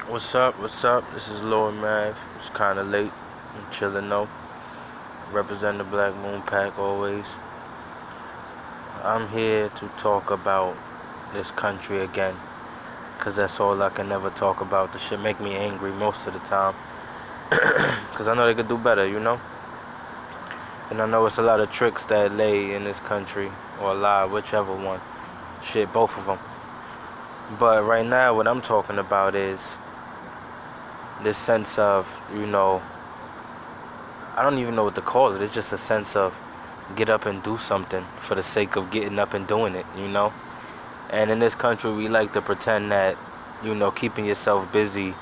What's up? What's up? This is Lord Mav. It's kind of late. I'm chilling though. Represent the Black Moon Pack always. I'm here to talk about this country again, cause that's all I can never talk about. The shit make me angry most of the time, cause I know they could do better, And I know it's a lot of tricks that lay in this country, or lie, whichever one. Shit, both of them. But right now, what I'm talking about is this sense of, I don't even know what to call it. It's just a sense of get up and do something for the sake of getting up and doing it. And in this country, we like to pretend that, keeping yourself busy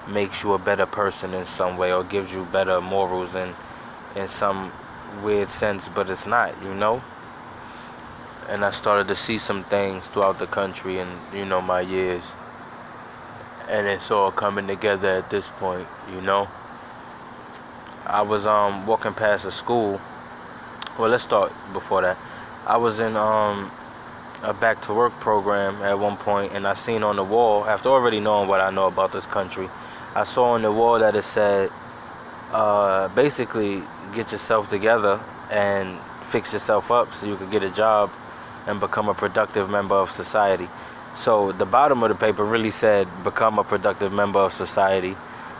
makes you a better person in some way or gives you better morals in some weird sense, but it's not. And I started to see some things throughout the country in, my years. And it's all coming together at this point. I was walking past a school. Well, let's start before that. I was in a back to work program at one point, and I seen on the wall, after already knowing what I know about this country, I saw on the wall that it said, basically, get yourself together and fix yourself up so you could get a job and become a productive member of society. So the bottom of the paper really said, become a productive member of society.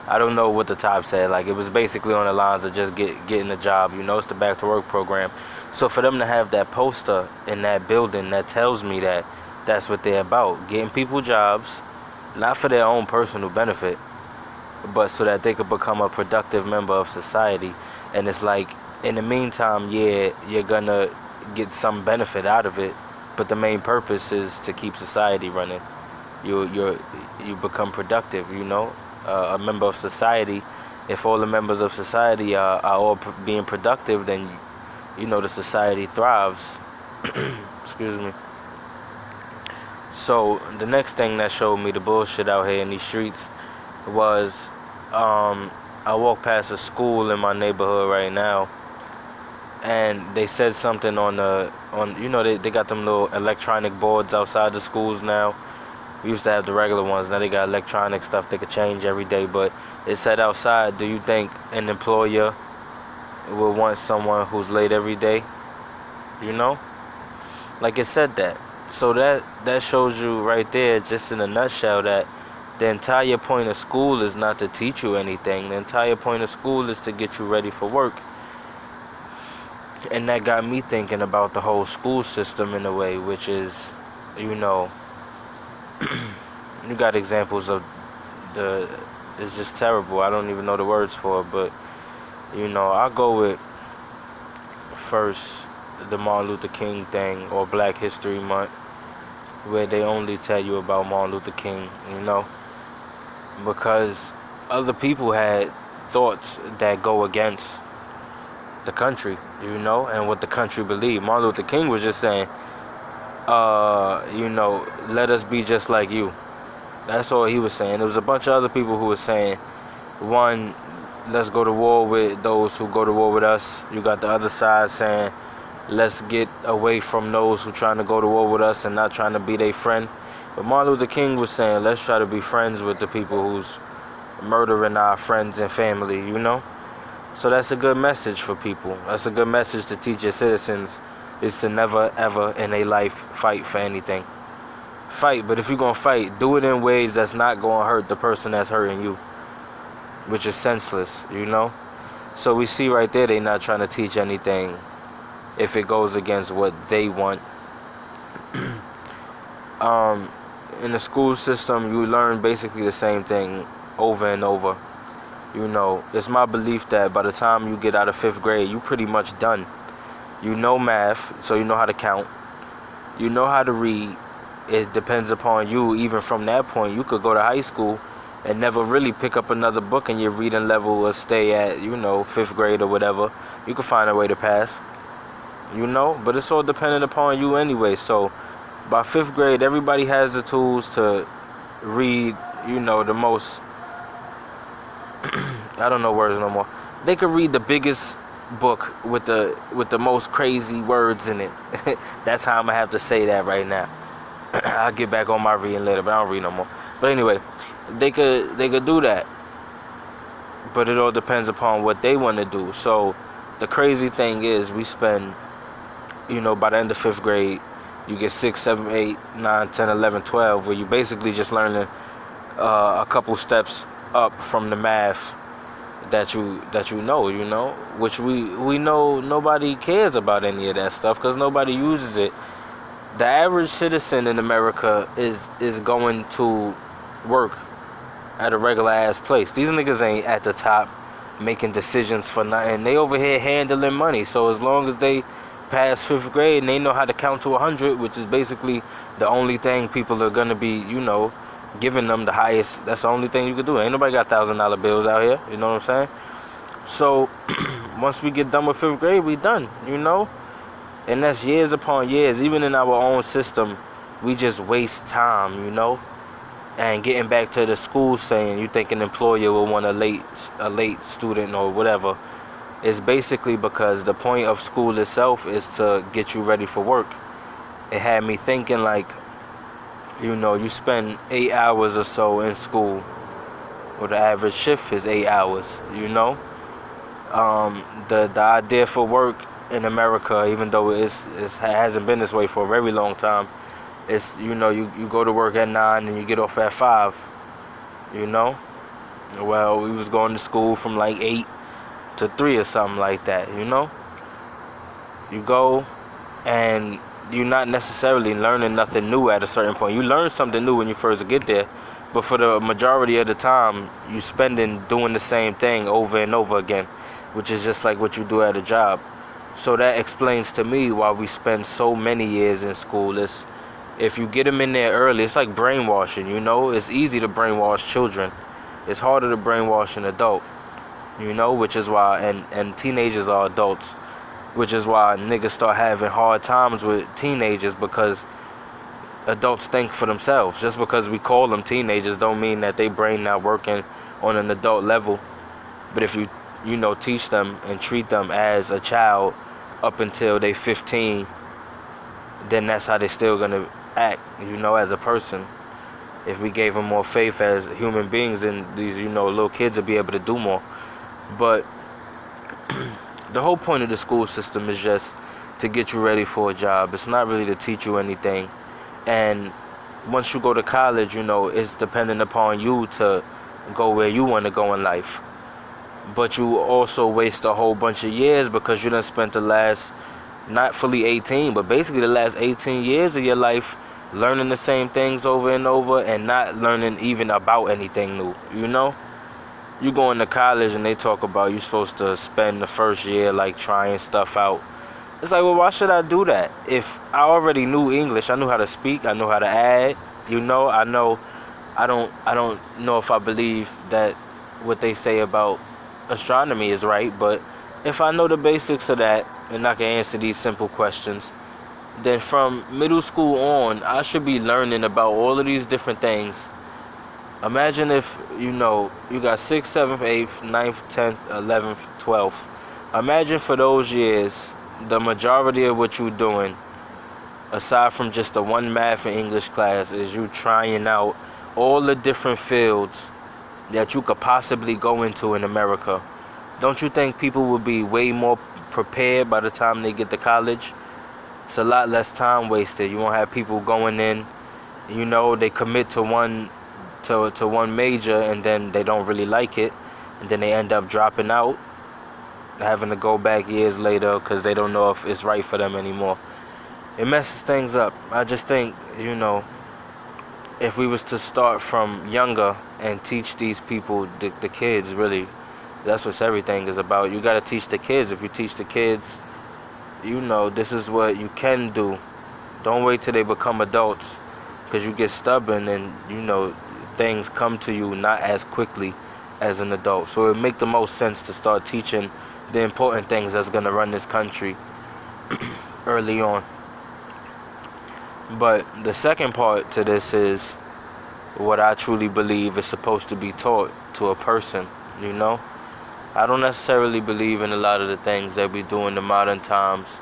I don't know what the top said. Like, it was basically on the lines of just getting a job. It's the back to work program. So for them to have that poster in that building, that tells me that that's what they're about. Getting people jobs, not for their own personal benefit, but so that they could become a productive member of society. And it's like, in the meantime, yeah, you're gonna get some benefit out of it, but the main purpose is to keep society running. You become productive. A member of society. If all the members of society are all being productive, then the society thrives. Excuse me. So the next thing that showed me the bullshit out here in these streets was I walked past a school in my neighborhood right now, and they said something they got them little electronic boards outside the schools now. We used to have the regular ones. Now they got electronic stuff they could change every day. But it said outside, do you think an employer will want someone who's late every day? Like it said that. So that shows you right there, just in a nutshell, that the entire point of school is not to teach you anything. The entire point of school is to get you ready for work. And that got me thinking about the whole school system in a way, which is, you got examples of it's just terrible. I don't even know the words for it, but I'll go with first the Martin Luther King thing, or Black History Month, where they only tell you about Martin Luther King, because other people had thoughts that go against the country, and what the country believed. Martin Luther King was just saying, let us be just like you. That's all he was saying. There was a bunch of other people who were saying, one, let's go to war with those who go to war with us. You got the other side saying, let's get away from those who trying to go to war with us and not trying to be their friend. But Martin Luther King was saying, let's try to be friends with the people who's murdering our friends and family, So that's a good message for people. That's a good message to teach your citizens, is to never, ever in their life fight for anything. Fight, but if you're going to fight, do it in ways that's not going to hurt the person that's hurting you, which is senseless, So we see right there, they're not trying to teach anything if it goes against what they want. In the school system, you learn basically the same thing over and over. It's my belief that by the time you get out of 5th grade, you pretty much done. You know math, so you know how to count. You know how to read. It depends upon you. Even from that point, you could go to high school and never really pick up another book, and your reading level will stay at, 5th grade or whatever. You could find a way to pass, but it's all dependent upon you anyway. So by 5th grade, everybody has the tools to read, the most, I don't know words no more. They could read the biggest book with the most crazy words in it. That's how I'm gonna have to say that right now. I'll get back on my reading later, but I don't read no more. But anyway, they could do that, but it all depends upon what they want to do. So the crazy thing is, we spend, by the end of fifth grade, you get 6, 7, 8, 9, 10, 11, 12, where you basically just learning a couple steps up from the math that you know, which we know nobody cares about any of that stuff because nobody uses it. The average citizen in America is going to work at a regular ass place. These niggas ain't at the top making decisions for nothing. They over here handling money. So as long as they pass fifth grade and they know how to count to 100, which is basically the only thing people are gonna be, giving them the highest. That's the only thing you can do. Ain't nobody got $1,000 bills out here. You know what I'm saying? So once we get done with fifth grade, we done. And that's years upon years. Even in our own system, we just waste time. And getting back to the school saying, you think an employer will want a late student or whatever, is basically because the point of school itself is to get you ready for work. It had me thinking like, you spend 8 hours or so in school, or the average shift is 8 hours. The idea for work in America, even though it hasn't been this way for a very long time, it's you go to work at 9 and you get off at 5. Well, we was going to school from like 8 to 3 or something like that. You go and you're not necessarily learning nothing new at a certain point. You learn something new when you first get there, but for the majority of the time you spending doing the same thing over and over again, which is just like what you do at a job. So that explains to me why we spend so many years in school. If you get them in there early, it's like brainwashing. It's easy to brainwash children. It's harder to brainwash an adult. Which is why, and teenagers are adults, which is why niggas start having hard times with teenagers, because adults think for themselves. Just because we call them teenagers don't mean that they brain not working on an adult level. But if you teach them and treat them as a child up until they 15, then that's how they still gonna act, as a person. If we gave them more faith as human beings, then these, little kids would be able to do more. But the whole point of the school system is just to get you ready for a job. It's not really to teach you anything. And once you go to college, it's dependent upon you to go where you want to go in life. But you also waste a whole bunch of years because you done spent the last, not fully 18, but basically the last 18 years of your life learning the same things over and over and not learning even about anything new. You go into college and they talk about you supposed to spend the first year like trying stuff out. It's like, well, why should I do that? If I already knew English, I knew how to speak, I knew how to add, I don't know if I believe that what they say about astronomy is right, but if I know the basics of that and I can answer these simple questions, then from middle school on, I should be learning about all of these different things. Imagine if, you got 6th, 7th, 8th, 9th, 10th, 11th, 12th. Imagine for those years, the majority of what you're doing, aside from just the one math and English class, is you trying out all the different fields that you could possibly go into in America. Don't you think people would be way more prepared by the time they get to college? It's a lot less time wasted. You won't have people going in, they commit to one major and then they don't really like it, and then they end up dropping out, having to go back years later because they don't know if it's right for them anymore. It messes things up. I just think, if we was to start from younger and teach these people, the kids, really, that's what everything is about. You got to teach the kids. If you teach the kids, this is what you can do. Don't wait till they become adults, because you get stubborn and things come to you not as quickly as an adult. So it would make the most sense to start teaching the important things that's going to run this country early on. But the second part to this is what I truly believe is supposed to be taught to a person. I don't necessarily believe in a lot of the things that we do in the modern times.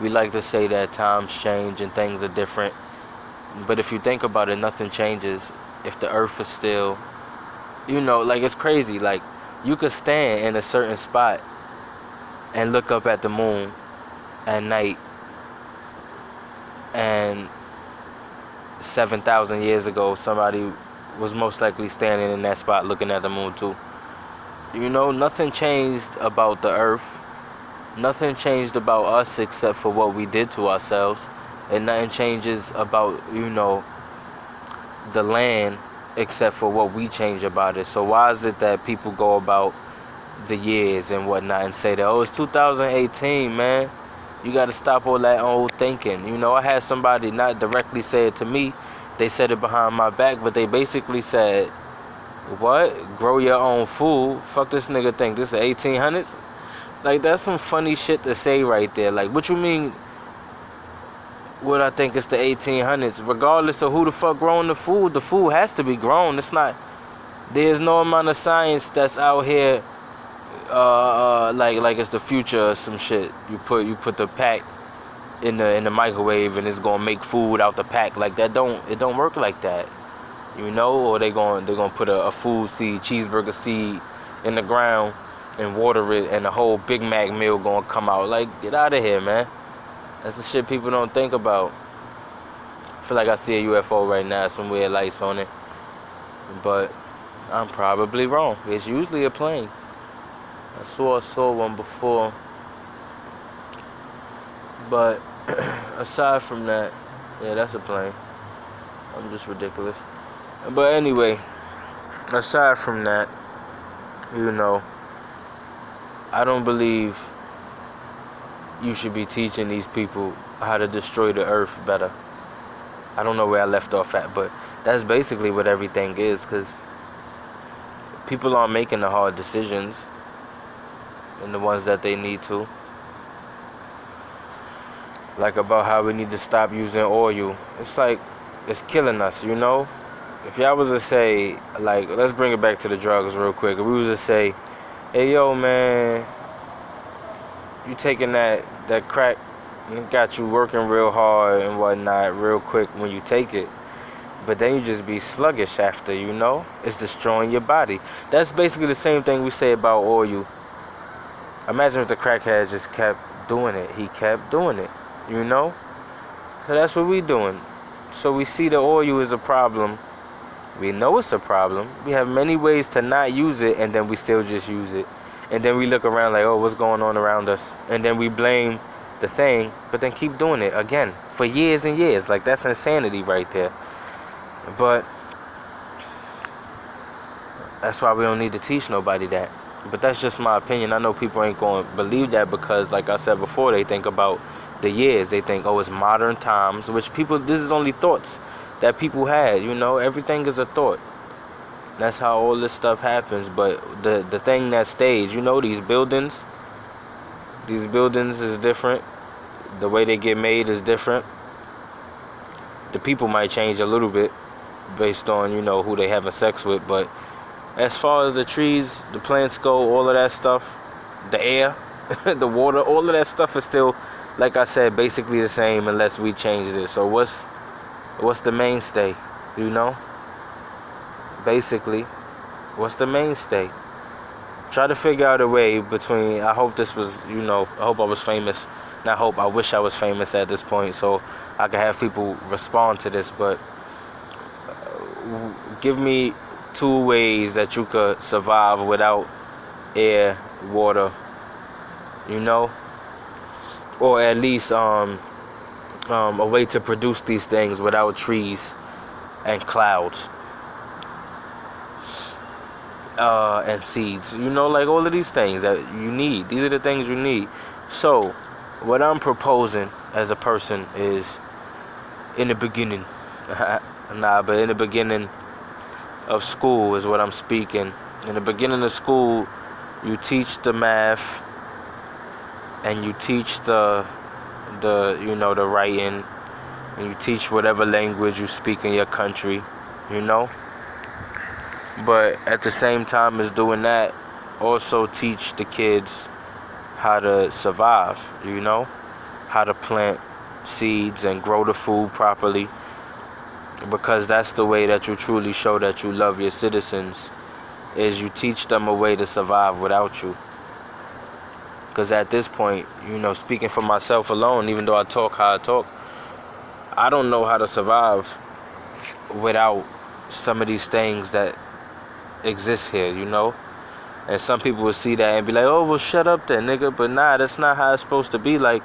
We like to say that times change and things are different, but if you think about it, nothing changes. if the earth is still, like it's crazy. Like you could stand in a certain spot and look up at the moon at night, and 7,000 years ago somebody was most likely standing in that spot looking at the moon too. Nothing changed about the earth. Nothing changed about us except for what we did to ourselves. And nothing changes about, the land except for what we change about it. So why is it that people go about the years and whatnot and say that, oh, it's 2018, man? You got to stop all that old thinking. I had somebody not directly say it to me. They said it behind my back, but they basically said, what? Grow your own food? Fuck this nigga think this is 1800s? Like, that's some funny shit to say right there. Like, what you mean, what I think it's the 1800s? Regardless of who the fuck growing the food has to be grown. It's not, there's no amount of science that's out here, like it's the future or some shit. You put the pack in the microwave and it's gonna make food out the pack. Like, it don't work like that. Or they're gonna put a food seed, cheeseburger seed in the ground and water it, and the whole Big Mac meal gonna come out. Like, get out of here, man. That's the shit people don't think about. I feel like I see a UFO right now, some weird lights on it, but I'm probably wrong. It's usually a plane. I saw one before, but aside from that, yeah, that's a plane. I'm just ridiculous. But anyway, aside from that, I don't believe you should be teaching these people how to destroy the earth better. I don't know where I left off at, but that's basically what everything is, because people aren't making the hard decisions and the ones that they need to. Like about how we need to stop using oil. It's like, it's killing us, If y'all was to say, like, let's bring it back to the drugs real quick. If we was to say, hey, yo, man, you taking that crack, and it got you working real hard and whatnot real quick when you take it. But then you just be sluggish after, It's destroying your body. That's basically the same thing we say about oil. Imagine if the crackhead just kept doing it. He kept doing it, So that's what we doing. So we see the oil is a problem. We know it's a problem. We have many ways to not use it, and then we still just use it. And then we look around like, oh, what's going on around us? And then we blame the thing, but then keep doing it again for years and years. Like, that's insanity right there. But that's why we don't need to teach nobody that. But that's just my opinion. I know people ain't going to believe that because, like I said before, they think about the years. They think, oh, it's modern times, which this is only thoughts that people had, Everything is a thought. That's how all this stuff happens. But the thing that stays, these buildings is different. The way they get made is different. The people might change a little bit based on, who they having sex with. But as far as the trees, the plants go, all of that stuff, the air, the water, all of that stuff is still, like I said, basically the same unless we change it. So what's the mainstay, Basically, what's the mainstay? Try to figure out a way between, I hope this was, I hope I was famous. Not hope, I wish I was famous at this point so I could have people respond to this, but give me 2 ways that you could survive without air, water, or at least a way to produce these things without trees and clouds and seeds, like all of these things that you need. These are the things you need. So what I'm proposing as a person is, in the beginning but in the beginning of school is what I'm speaking. In the beginning of school, you teach the math and you teach the writing, and you teach whatever language you speak in your country, But at the same time as doing that, also teach the kids how to survive, how to plant seeds and grow the food properly. because that's the way that you truly show that you love your citizens, is you teach them a way to survive without you. Because at this point, speaking for myself alone, even though I talk how I talk, I don't know how to survive without some of these things that exist here. And some people will see that and be like, oh, well, shut up then, nigga. But nah, that's not how it's supposed to be. Like,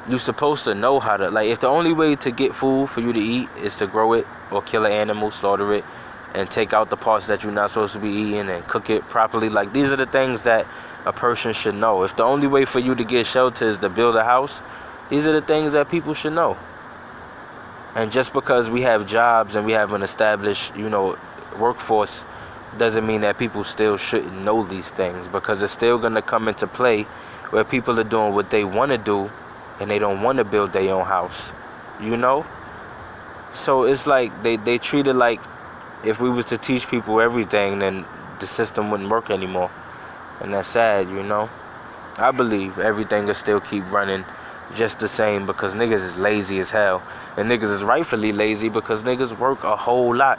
you're supposed to know how to, like, if the only way to get food for you to eat is to grow it or kill an animal, slaughter it, and take out the parts that you're not supposed to be eating and cook it properly, like, these are the things that a person should know. If the only way for you to get shelter is to build a house, these are the things that people should know. And just because we have jobs and we have an established, workforce, doesn't mean that people still shouldn't know these things, because it's still going to come into play where people are doing what they want to do and they don't want to build their own house, So it's like they treat it like if we was to teach people everything, then the system wouldn't work anymore. And that's sad, I believe everything will still keep running just the same because niggas is lazy as hell. And niggas is rightfully lazy because niggas work a whole lot,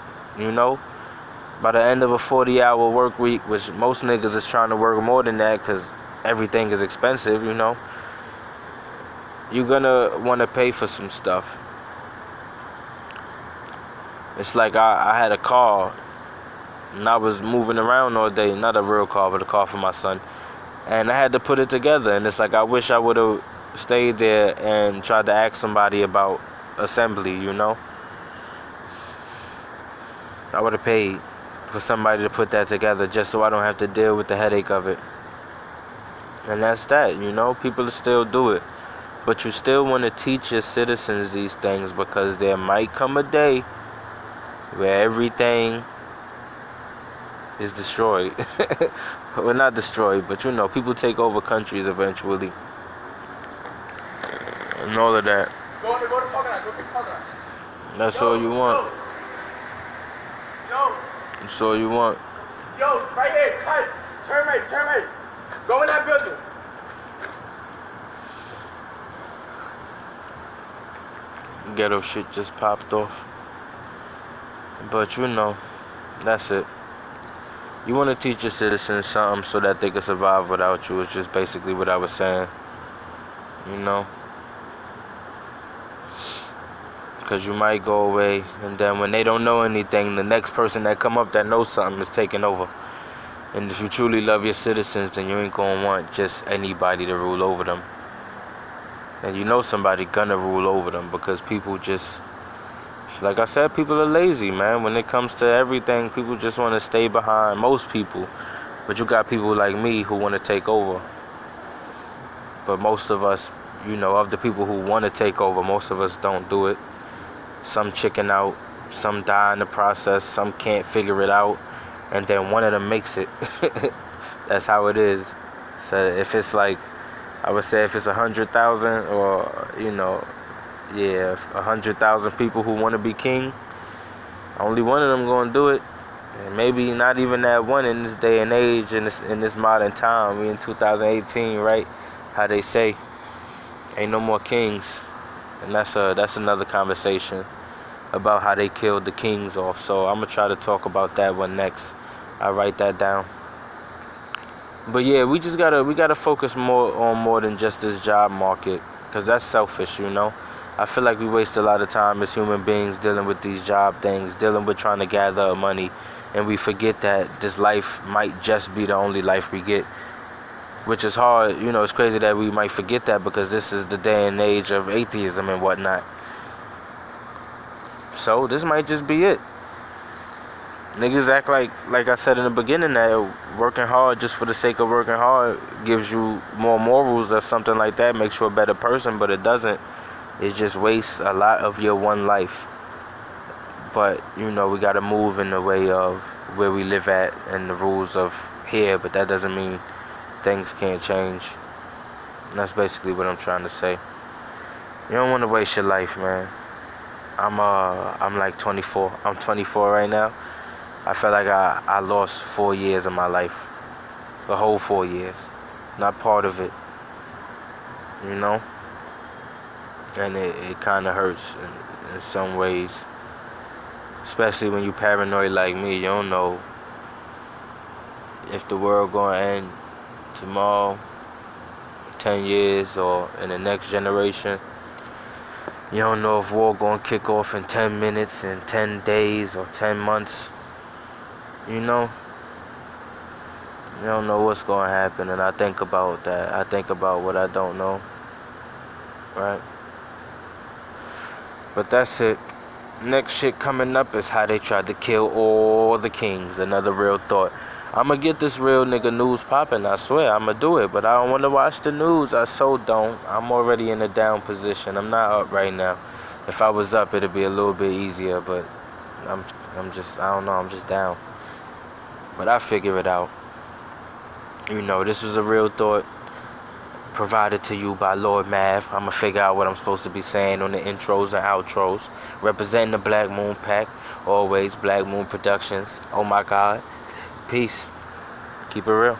By the end of a 40-hour work week, which most niggas is trying to work more than that because everything is expensive, you're gonna want to pay for some stuff. It's like I had a car and I was moving around all day, not a real car, but a car for my son, and I had to put it together, and it's like I wish I would have stayed there and tried to ask somebody about assembly, I would have paid for somebody to put that together just so I don't have to deal with the headache of it. And that's that, people still do it. But you still want to teach your citizens these things because there might come a day where everything is destroyed. Well, not destroyed, but people take over countries eventually. And all of that. That's all you want. That's all you want. Yo, right here, cut. Turn right. Go in that building. Ghetto shit just popped off. But that's it. You want to teach your citizens something so that they can survive without you. It's just basically what I was saying. Because you might go away, and then when they don't know anything, the next person that come up that knows something is taking over. And if you truly love your citizens, then you ain't gonna want just anybody to rule over them. And somebody gonna rule over them because people just, like I said, people are lazy, man. When it comes to everything, people just want to stay behind, most people. But you got people like me who want to take over. But most of us, of the people who want to take over, most of us don't do it. Some chicken out, some die in the process, some can't figure it out, and then one of them makes it. That's how it is. So if it's like, I would say if it's 100,000 or, 100,000 people who want to be king, only one of them gonna do it. And maybe not even that one in this day and age, in this modern time. We in 2018, right? How they say, ain't no more kings. And that's another conversation about how they killed the kings off. So I'm gonna try to talk about that one next. I'll write that down. But yeah, we gotta focus more than just this job market, because that's selfish, I feel like we waste a lot of time as human beings dealing with these job things, dealing with trying to gather money, and we forget that this life might just be the only life we get. Which is hard, it's crazy that we might forget that because this is the day and age of atheism and whatnot. So this might just be it. Niggas act like I said in the beginning, that working hard just for the sake of working hard gives you more morals or something like that, makes you a better person, but it doesn't. It just wastes a lot of your one life. But, we gotta move in the way of where we live at and the rules of here, but that doesn't mean things can't change. And that's basically what I'm trying to say. You don't want to waste your life, man. I'm like 24. I'm 24 right now. I feel like I lost 4 years of my life. The whole 4 years. Not part of it. And it kind of hurts in some ways. Especially when you paranoid like me, you don't know if the world gonna end tomorrow, 10 years, or in the next generation. You don't know if war gonna kick off in 10 minutes, in 10 days, or 10 months. You know? You don't know what's gonna happen, and I think about that. I think about what I don't know. Right? But that's it. Next shit coming up is how they tried to kill all the kings. Another real thought. I'ma get this real nigga news popping, I swear. I'ma do it, but I don't want to watch the news. I so don't. I'm already in a down position. I'm not up right now. If I was up, it'd be a little bit easier, but I'm just, I don't know, I'm just down. But I figure it out. You know, this was a real thought provided to you by Lord Mav. I'ma figure out what I'm supposed to be saying on the intros and outros. Representing the Black Moon Pack. Always Black Moon Productions. Oh my God. Peace. Keep it real.